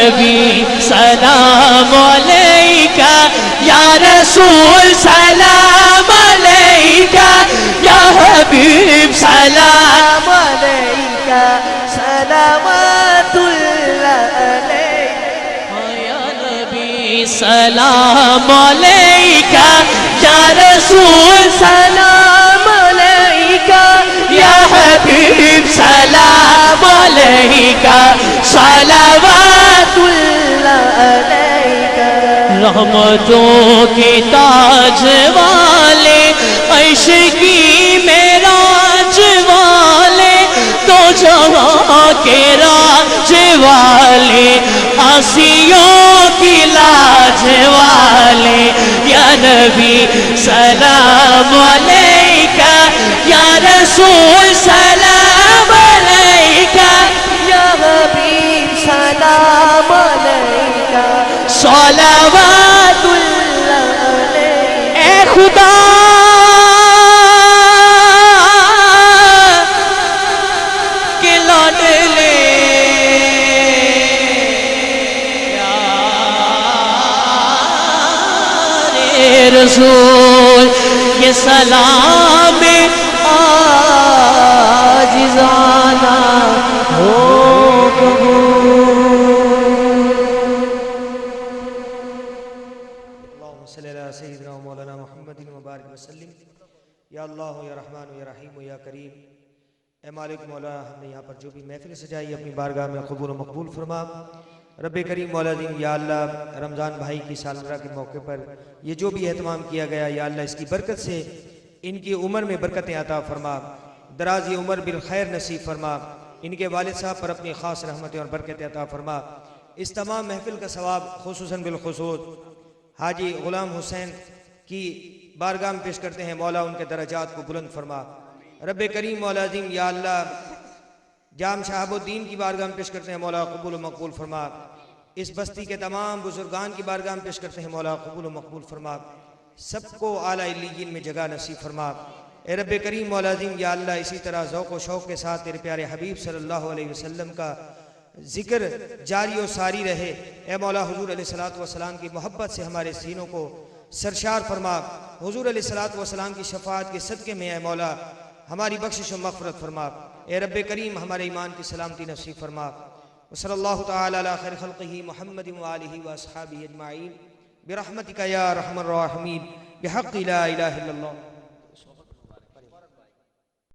नबी सलाम अलैका, या रसूल सलाम अलैका, या हबीब सलाम अलैका, सलावतुल्लाह अलैका। या नबी सलाम अलैका, या रसूल सलाम अलैका, या हबीब सलाम अलैका, सलावतुल्लाह अलैका। रहमतों के ताज वाले, अर्श की मेराज वाले, तो जहाँ के राज वाले, आसियों की लाज वाले, या नबी सलाम अलैका, या रसूल सलाम अलैका, या हबीब सलाम अलैका, सलावतुल्लाह अलैका। ए खुदा के लाडले, रसूल ये सलाम आजिज़ाना हो अल्लाहुम्मा सल्ली अला सय्यिदिना व मौलाना मुहम्मदिन व बारिक व सल्लिम। या अल्लाह या रहमान या रहीम या करीम। ए मालिक मौला, हमने यहाँ पर जो भी महफिल सजाई अपनी बारगाह में कबूल व मकबूल फरमा। रब्बे करीम मौला दीन, या अल्लाह रमज़ान भाई की सालगिरह के मौके पर ये जो भी एहतमाम किया गया, या अल्लाह इसकी बरकत से इनकी उम्र में बरकतें अता फरमा, दराज़ी उम्र बिल खैर नसीब फरमा, इनके वालिद साहब पर अपनी ख़ास रहमतें और बरकतें अता फरमा। इस तमाम महफिल का सवाब खुसूसन बिलखुसूस हाजी ग़ुलाम हुसैन की बारगाह में पेश करते हैं। मौला उनके दरजात को बुलंद फरमा। रब्बे करीम मौला अज़ीम, या अल्लाह जाम शहाबुद्दीन की बारगाह में पेश करते हैं। मौला कबूल व मकबूल फरमा। इस बस्ती के तमाम बुजुर्गान की बारगाह में पेश करते हैं। मौला कबूल व मकबूल फरमा। सबको आला इल्लीयीन में जगह नसीब फरमा। ए रब्बे करीम मौला अज़ीम, या अल्लाह इसी तरह ज़ौक़ व शौक़ के साथ तेरे प्यारे हबीब सल्लल्लाहु अलैहि वसल्लम का जिक्र जारी और सारी रहे। ए मौला, हुज़ूर अलैहिस्सलातु वस्सलाम की मोहब्बत से हमारे सीनों को सरशार फरमा। हुज़ूर अलैहिस्सलातु वस्सलाम की शफ़ाअत के सदक़े में ए मौला हमारी बख्शिश और मग़फ़िरत फरमा। ए रब्बे करीम, हमारे ईमान की सलामती नसीब फरमा। वसल्लल्लाहु तआला अला खैर खल्क़िही मुहम्मदिन व आलिही व अस्हाबिही अजमाईन बिरहमतिका या अरहमर राहिमीन बिहक़्क़ि ला इलाहा इल्लल्लाह।